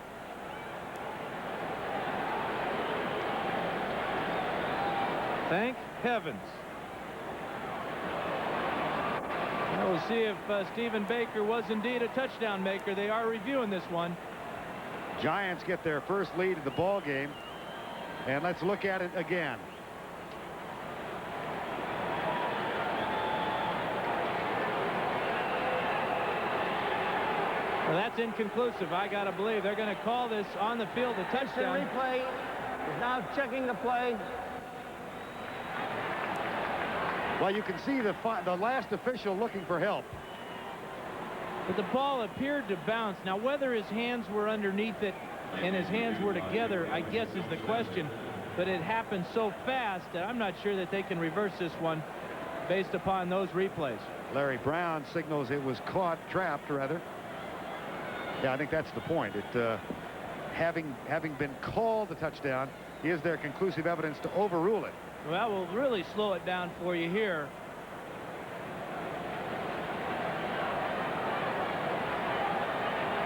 Thank heavens. Now we'll see if Stephen Baker was indeed a touchdown maker. They are reviewing this one. Giants get their first lead in the ball game, and let's look at it again. Well, that's inconclusive. I got to believe they're going to call this on the field a touchdown. Replay is now checking the play. Well, you can see the last official looking for help. But the ball appeared to bounce. Now, whether his hands were underneath it and his hands were together, I guess is the question. But it happened so fast that I'm not sure that they can reverse this one based upon those replays. Larry Brown signals it was caught, trapped, rather. Yeah, I think that's the point. It, having been called a touchdown, is there conclusive evidence to overrule it? Well, we'll really slow it down for you here.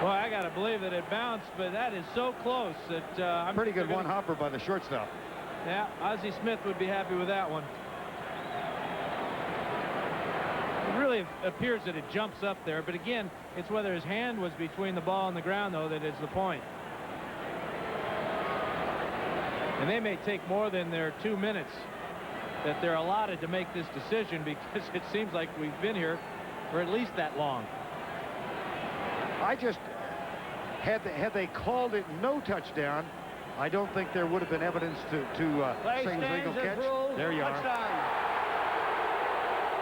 Well, I got to believe that it bounced, but that is so close that I'm pretty good one-hopper by the shortstop. Yeah, Ozzie Smith would be happy with that one. It really appears that it jumps up there, but again, it's whether his hand was between the ball and the ground, though, that is the point. And they may take more than their 2 minutes that they're allotted to make this decision, because it seems like we've been here for at least that long. I just, had they called it no touchdown, I don't think there would have been evidence to say it was a legal catch. There you are.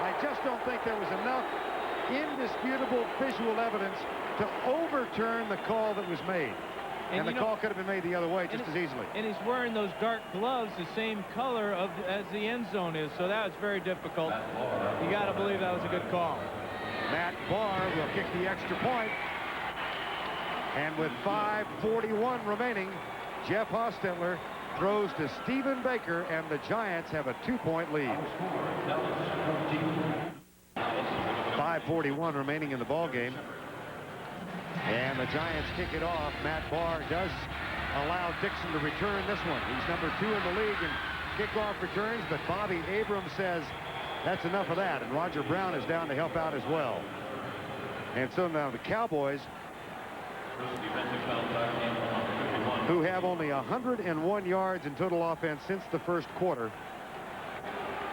I just don't think there was enough indisputable visual evidence to overturn the call that was made. And the call could have been made the other way just as easily. And he's wearing those dark gloves, the same color as the end zone is, so that was very difficult. You got to believe that was a good call. Matt Bahr will kick the extra point. And with 5:41 remaining, Jeff Hostetler throws to Stephen Baker, and the Giants have a 2-point lead. 5:41 remaining in the ball game. And the Giants kick it off. Matt Bahr does allow Dixon to return this one. He's number 2 in the league in kickoff returns, but Bobby Abrams says that's enough of that, and Roger Brown is down to help out as well. And so now the Cowboys, who have only 101 yards in total offense since the first quarter,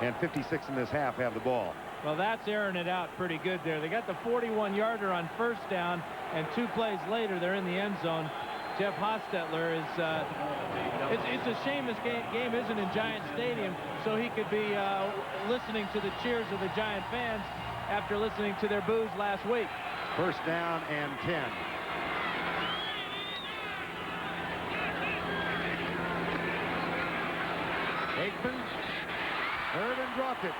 and 56 in this half, have the ball. Well, that's airing it out pretty good there. They got the 41-yarder on first down, and 2 plays later, they're in the end zone. Jeff Hostetler is, it's a shame this game isn't in Giant Stadium, so he could be listening to the cheers of the Giant fans after listening to their boos last week. First down and 10. Aikman, Irvin dropped it.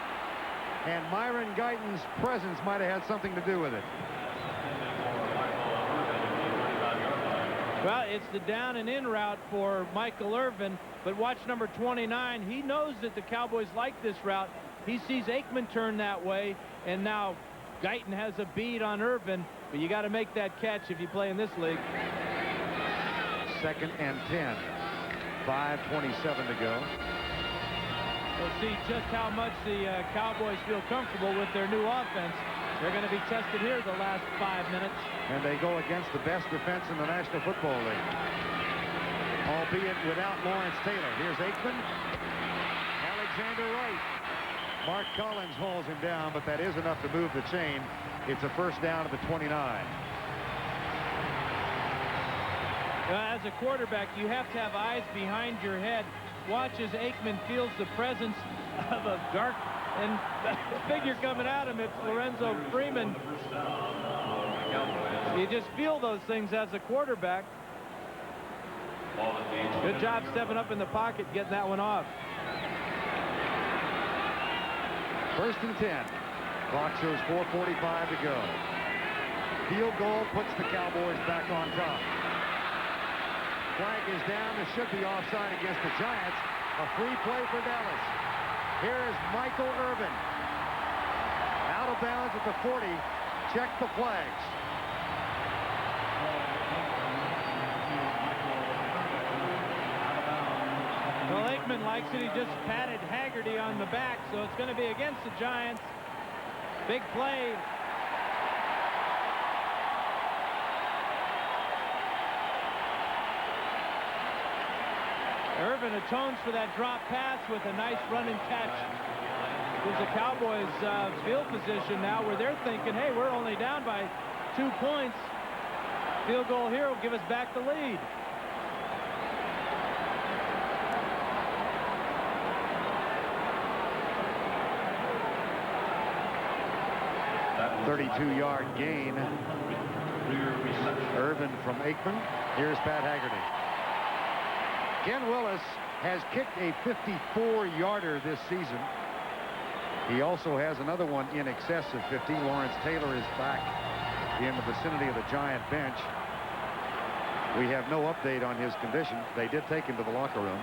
And Myron Guyton's presence might have had something to do with it. Well, it's the down and in route for Michael Irvin, but watch number 29. He knows that the Cowboys like this route. He sees Aikman turn that way, and now Guyton has a bead on Irvin, but you got to make that catch if you play in this league. Second and 10. 5:27 to go. We'll see just how much the Cowboys feel comfortable with their new offense. They're going to be tested here the last 5 minutes. And they go against the best defense in the National Football League, albeit without Lawrence Taylor. Here's Aikman. Alexander Wright. Mark Collins hauls him down, but that is enough to move the chain. It's a first down at the 29. As a quarterback, you have to have eyes behind your head. Watch as Aikman feels the presence of a dark and figure coming at him. It's Lorenzo Freeman. You just feel those things as a quarterback. Good job stepping up in the pocket, getting that one off. First and 10. Clock shows 4:45 to go. Field goal puts the Cowboys back on top. Flag is down. There should be offside against the Giants. A free play for Dallas. Here is Michael Irvin. Out of bounds at the 40. Check the flags. Well, Aikman likes it. He just patted Haggerty on the back, so it's going to be against the Giants. Big play. Irvin atones for that drop pass with a nice running catch. Gives the Cowboys field position now where they're thinking, hey, we're only down by 2 points. Field goal here will give us back the lead. 32-yard gain. Irvin from Aikman. Here's Pat Haggerty. Ken Willis has kicked a 54-yarder this season. He also has another one in excess of 50. Lawrence Taylor is back in the vicinity of the Giant bench. We have no update on his condition. They did take him to the locker room.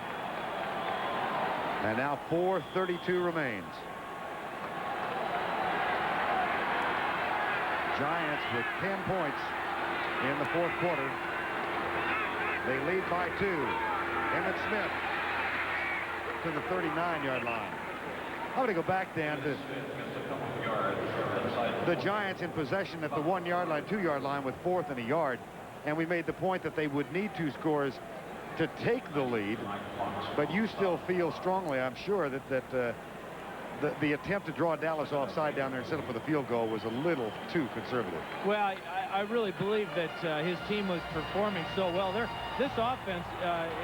And now 4:32 remains. Giants with 10 points in the fourth quarter. They lead by 2. Emmitt Smith to the 39-yard line. I'm going to go back, Dan, to the Giants in possession at the 1-yard line, 2-yard line with 4th and a yard. And we made the point that they would need 2 scores to take the lead. But you still feel strongly, I'm sure, that the attempt to draw Dallas offside down there and set up for the field goal was a little too conservative. Well, I really believe that his team was performing so well. This offense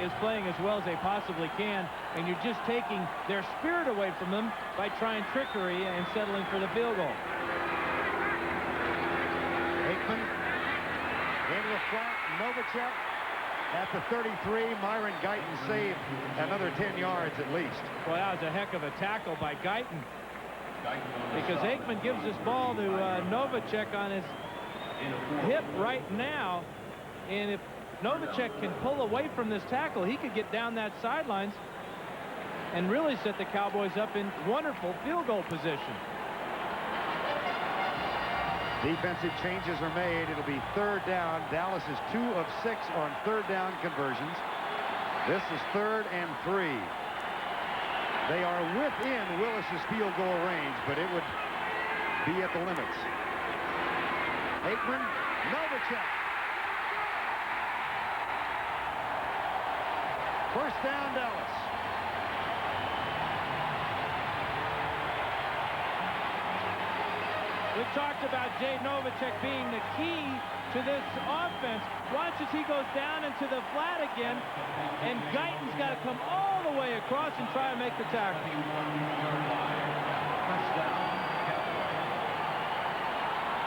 is playing as well as they possibly can, and you're just taking their spirit away from them by trying trickery and settling for the field goal. Aikman into the front. Novacek at the 33. Myron Guyton saved another 10 yards at least. Well, that was a heck of a tackle by Guyton, because Aikman gives this ball to Novacek on his hip right now, and if Novacek can pull away from this tackle, he could get down that sidelines and really set the Cowboys up in wonderful field goal position. Defensive changes are made. It'll be 3rd down. Dallas is 2 of 6 on 3rd down conversions. This is 3rd and 3. They are within Willis's field goal range, but it would be at the limits. Aikman, Novacek. First down, Dallas. We've talked about Jay Novacek being the key to this offense. Watch as he goes down into the flat again, and Guyton's got to come all the way across and try to make the tackle.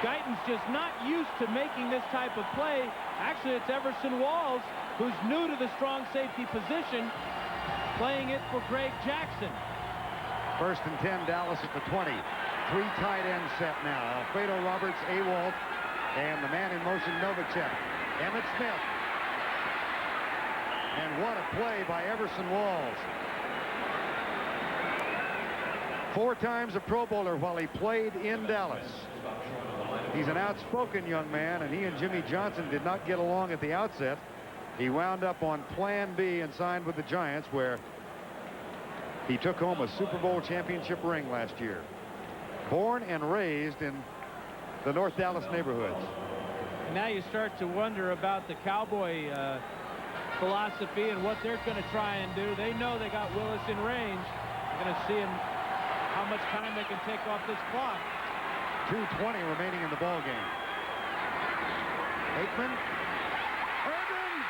Guyton's just not used to making this type of play. Actually, it's Everson Walls, who's new to the strong safety position, playing it for Greg Jackson. First and 10, Dallas at the 20. 3 tight ends set now. Alfredo Roberts, Awalt, and the man in motion, Novacek. Emmitt Smith. And what a play by Everson Walls. 4 times a Pro Bowler while he played in Dallas. He's an outspoken young man, and he and Jimmy Johnson did not get along at the outset. He wound up on Plan B and signed with the Giants, where he took home a Super Bowl championship ring last year. Born and raised in the North Dallas neighborhoods. And now you start to wonder about the Cowboy philosophy and what they're going to try and do. They know they got Willis in range. They're going to see how much time they can take off this clock. 2:20 remaining in the ball game. Aikman. Irvin.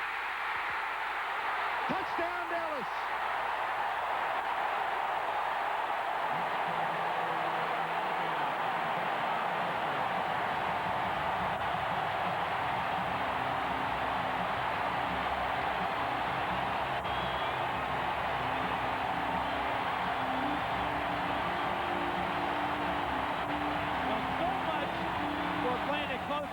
Touchdown, Dallas.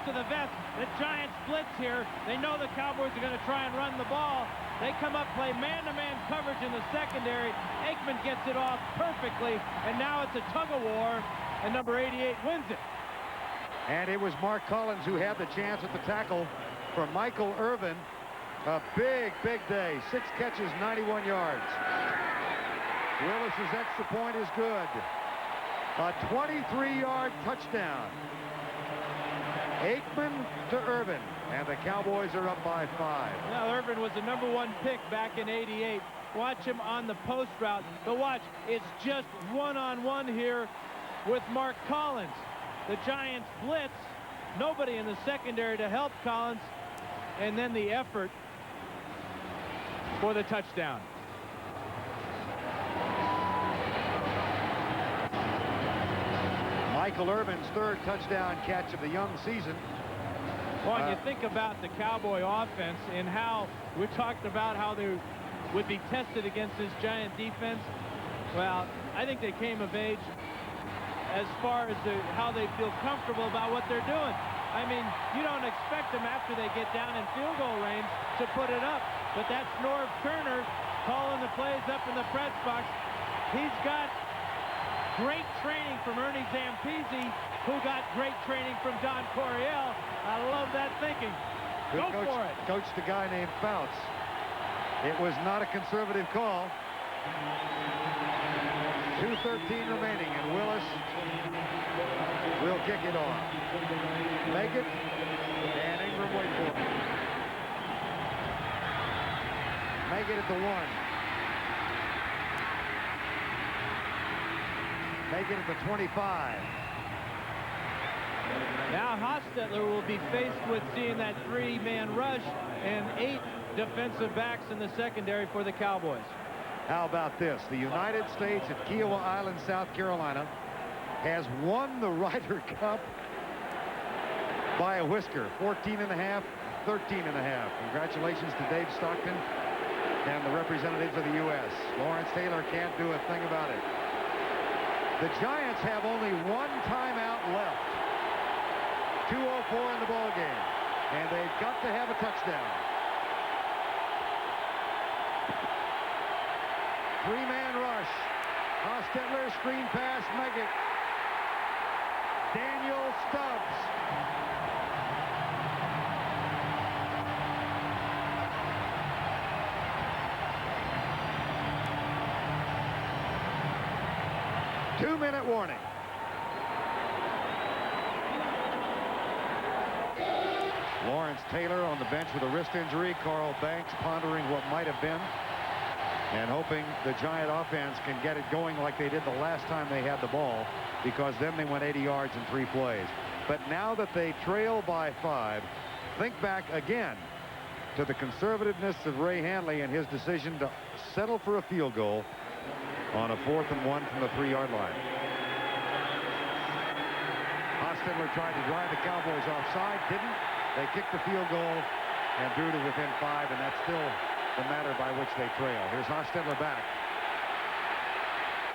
To the vest. The Giants blitz here. They know the Cowboys are going to try and run the ball. They come up, play man-to-man coverage in the secondary. Aikman gets it off perfectly, and now it's a tug-of-war, and number 88 wins it. And it was Mark Collins who had the chance at the tackle for Michael Irvin. A big, big day. 6 catches, 91 yards. Willis's extra point is good. A 23-yard touchdown. Aikman to Irvin, and the Cowboys are up by 5. Now, Irvin was the #1 pick back in '88. Watch him on the post route, but watch, it's just one-on-one here with Mark Collins. The Giants blitz, nobody in the secondary to help Collins, and then the effort for the touchdown. Michael Irvin's 3rd touchdown catch of the young season. Well, you think about the Cowboy offense and how we talked about how they would be tested against this Giant defense. Well, I think they came of age as far as how they feel comfortable about what they're doing. I mean, you don't expect them after they get down in field goal range to put it up. But that's Norv Turner calling the plays up in the press box. He's got great training from Ernie Zampese, who got great training from Don Coryell. I love that thinking. Go for it. Coached a guy named Fouts. It was not a conservative call. 2:13 remaining, and Willis will kick it off. Make it, and Ingram wait for it. Make it at the 1. Make it at the 25. Now Hostetler will be faced with seeing that 3-man rush and 8 defensive backs in the secondary for the Cowboys. How about this? The United States at Kiowa Island, South Carolina, has won the Ryder Cup by a whisker. 14.5, 13.5. Congratulations to Dave Stockton and the representatives of the U.S. Lawrence Taylor can't do a thing about it. The Giants have only 1 timeout left. 2:04 in the ball game, and they've got to have a touchdown. 3-man rush. Hostetler, screen pass, Meggett. Daniel Stubbs. Two-minute warning. Lawrence Taylor on the bench with a wrist injury. Carl Banks pondering what might have been and hoping the Giant offense can get it going like they did the last time they had the ball, because then they went 80 yards in 3 plays. But now that they trail by 5, think back again to the conservativeness of Ray Handley and his decision to settle for a field goal on a 4th and 1 from the 3-yard line. Hostetler tried to drive the Cowboys offside, didn't. They kicked the field goal and drew to within 5, and that's still the matter by which they trail. Here's Hostetler back.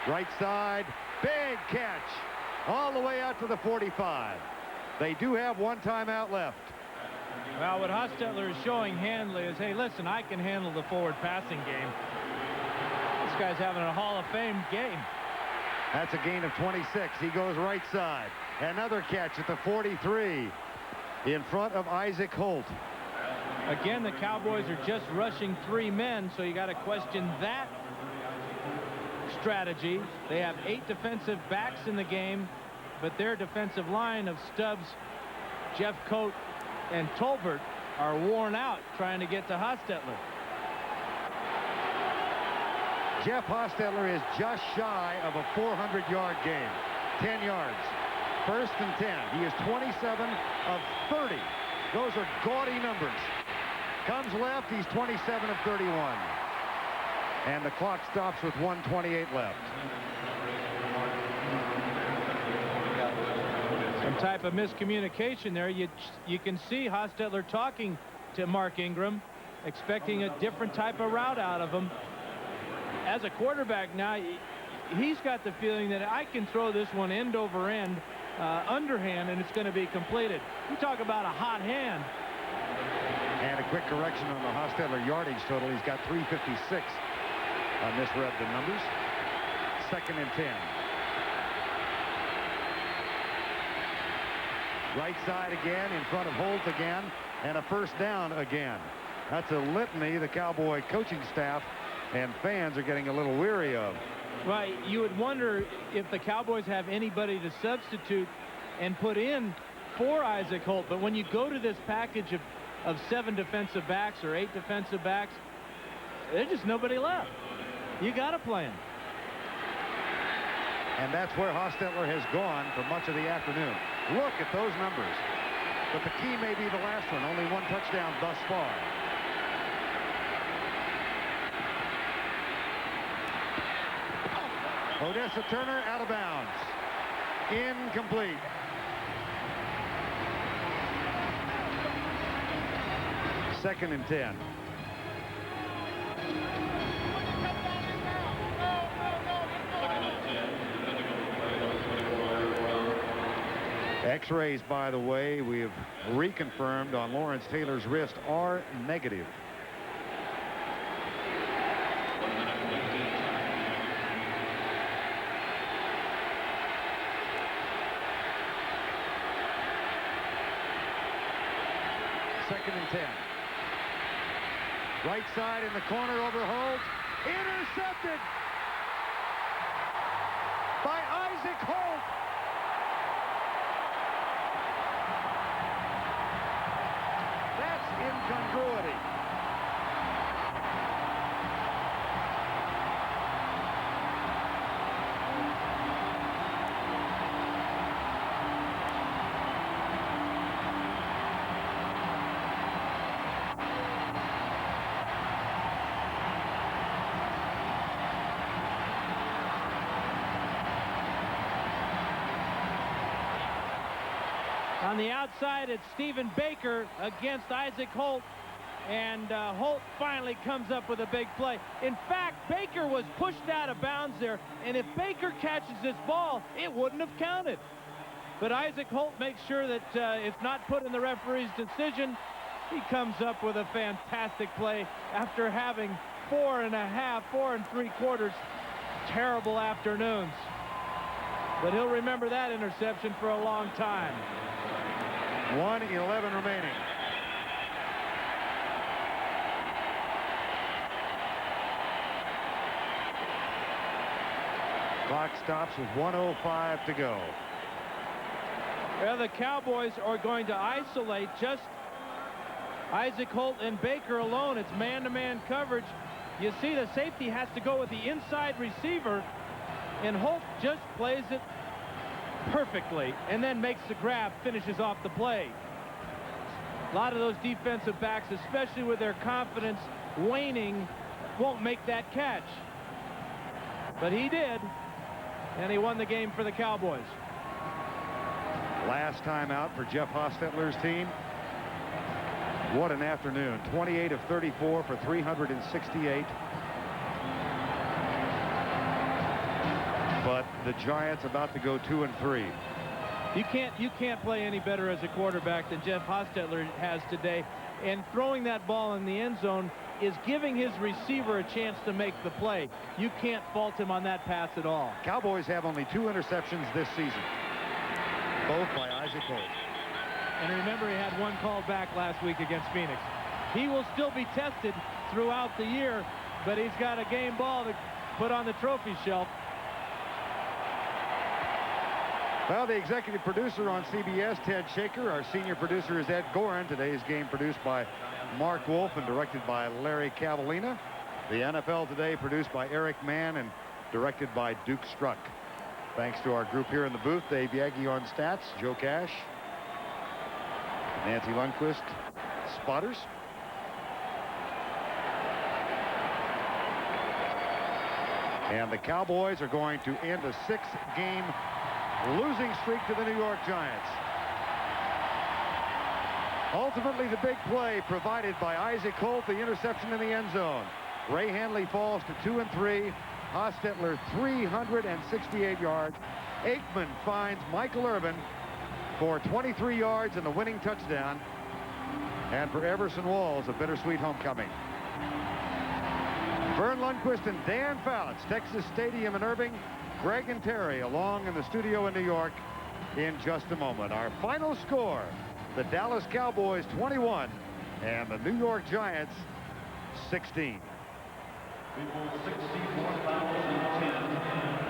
Right side, big catch, all the way out to the 45. They do have 1 timeout left. Well, what Hostetler is showing Handley is, hey, listen, I can handle the forward passing game. This guy's having a Hall of Fame game. That's a gain of 26. He goes right side. Another catch at the 43 in front of Isaac Holt. Again, the Cowboys are just rushing 3 men, so you got to question that strategy. They have 8 defensive backs in the game. but their defensive line of Stubbs, Jeff Coat, and Tolbert are worn out trying to get to Hostetler. Jeff Hostetler is just shy of a 400-yard game. 10 yards. First and 10. He is 27 of 30. Those are gaudy numbers. Comes left. He's 27 of 31. And the clock stops with 1:28 left. Some type of miscommunication there. You can see Hostetler talking to Mark Ingram, expecting a different type of route out of him. As a quarterback now, he's got the feeling that I can throw this one end over end, underhand, and it's going to be completed. You talk about a hot hand. And a quick correction on the Hostetler yardage total. He's got 356 on misread the numbers. 2nd and 10. Right side again, in front of Holt again, and a first down again. That's a litany the Cowboy coaching staff and fans are getting a little weary of. Right, you would wonder if the Cowboys have anybody to substitute and put in for Isaac Holt. But when you go to this package of 7 defensive backs or 8 defensive backs, there's just nobody left. You got to play him. And that's where Hostetler has gone for much of the afternoon. Look at those numbers. But the key may be the last one. Only 1 touchdown thus far. Odessa Turner out of bounds. Incomplete. Second and 10. X-rays, by the way, we have reconfirmed on Lawrence Taylor's wrist are negative. Second and 10. Right side in the corner over Holt. Intercepted by Isaac Holt. That's incongruity. On the outside, it's Stephen Baker against Isaac Holt, and Holt finally comes up with a big play. In fact, Baker was pushed out of bounds there, and if Baker catches this ball, it wouldn't have counted. But Isaac Holt makes sure that it's not put in the referee's decision. He comes up with a fantastic play after having 4 and 3/4 terrible afternoons. But he'll remember that interception for a long time. 1:11 remaining. Clock stops with 1:05 to go. Well, the Cowboys are going to isolate just Isaac Holt and Baker alone. It's man-to-man coverage. You see the safety has to go with the inside receiver, and Holt just plays it perfectly and then makes the grab, finishes off the play. A lot of those defensive backs, especially with their confidence waning, won't make that catch. But he did, and he won the game for the Cowboys. Last time out for Jeff Hostetler's team. What an afternoon. 28 of 34 for 368. But the Giants about to go 2-3. You can't play any better as a quarterback than Jeff Hostetler has today. And throwing that ball in the end zone is giving his receiver a chance to make the play. You can't fault him on that pass at all. Cowboys have only 2 interceptions this season, both by Isaac Holt. And remember, he had 1 called back last week against Phoenix. He will still be tested throughout the year, but he's got a game ball to put on the trophy shelf. Well, the executive producer on CBS, Ted Shaker. Our senior producer is Ed Gorin. Today's game produced by Mark Wolf and directed by Larry Cavallina. The NFL Today produced by Eric Mann and directed by Duke Struck. Thanks to our group here in the booth, Dave Yaggy on stats, Joe Cash, Nancy Lundquist, spotters. And the Cowboys are going to end a 6-game losing streak to the New York Giants. Ultimately, the big play provided by Isaac Holt, the interception in the end zone. Ray Handley falls to 2 and 3. Hostetler 368 yards. Aikman finds Michael Irvin for 23 yards and the winning touchdown. And for Everson Walls, a bittersweet homecoming. Vern Lundquist and Dan Fouts, Texas Stadium in Irving. Greg and Terry along in the studio in New York in just a moment. Our final score, the Dallas Cowboys 21 and the New York Giants 16. 64,010.